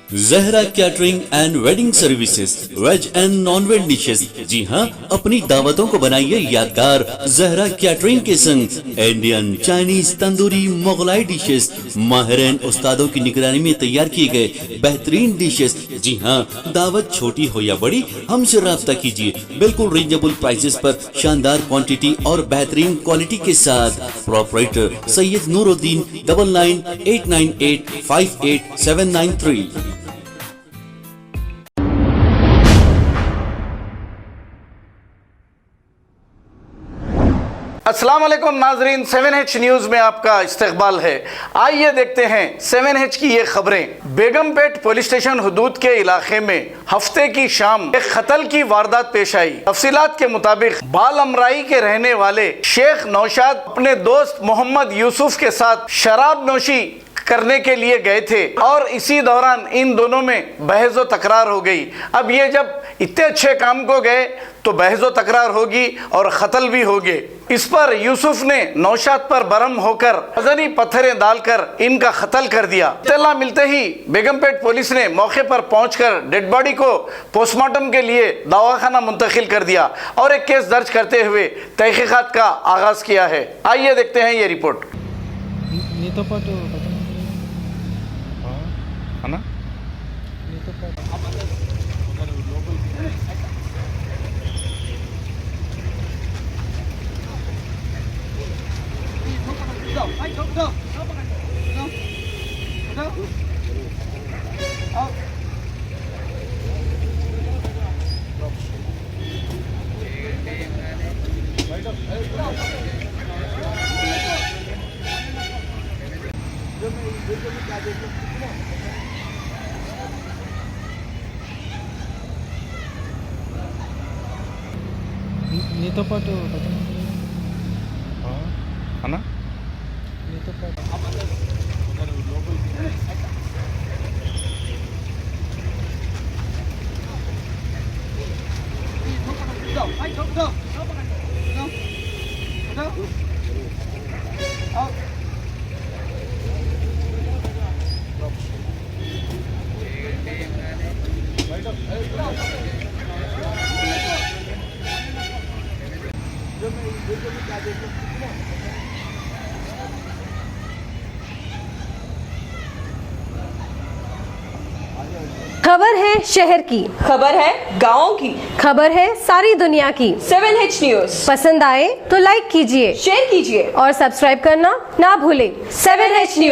Zahra catering and wedding services, veg and non veg dishes. जी हाँ, अपनी दावतों को बनाइए यादगार जहरा कैटरिंग के संग। Indian, Chinese, tandoori, Mughlai dishes माहिरीन उस्तादों की निगरानी में तैयार किए गए बेहतरीन डिशेस। जी हाँ, दावत छोटी हो या बड़ी, हमसे राब्ता कीजिए। बिल्कुल रीजनेबल प्राइसेस पर शानदार क्वांटिटी और बेहतरीन क्वालिटी के साथ। प्रोपराइटर सैयद नूरुद्दीन 9989858793। अस्सलाम वालेकुम नाजरीन, 7H न्यूज में आपका इस्तकबाल है। आइए देखते हैं 7H की ये खबरें। बेगमपेट पुलिस स्टेशन हुदूद के इलाके में हफ्ते की शाम एक कत्ल की वारदात पेश आई। तफसीलात के मुताबिक बाल अमराई के रहने वाले शेख नौशाद अपने दोस्त मोहम्मद यूसुफ के साथ शराब नोशी करने के लिए गए थे और इसी दौरान इन दोनों में बहस तकरार हो गई। अब ये जब इतने अच्छे काम को गए तो बहस तकरार होगी और कत्ल भी होगे। इस पर यूसुफ ने नौशाद पर बरम होकर वजनी पत्थरें डालकर इनका कत्ल कर दिया। इत्तला मिलते ही बेगमपेट पुलिस ने मौके पर पहुंचकर डेड बॉडी को पोस्टमार्टम के लिए दवाखाना मुंतकिल कर दिया और एक केस दर्ज करते हुए तहकीकात का आगाज किया है। आइए देखते हैं ये रिपोर्ट। నీతో పాటు అన్నా నీతో పాటు खबर है शहर की, खबर है गाँव की, खबर है सारी दुनिया की। 7H न्यूज पसंद आए तो लाइक कीजिए, शेयर कीजिए और सब्सक्राइब करना ना भूलें। 7H news.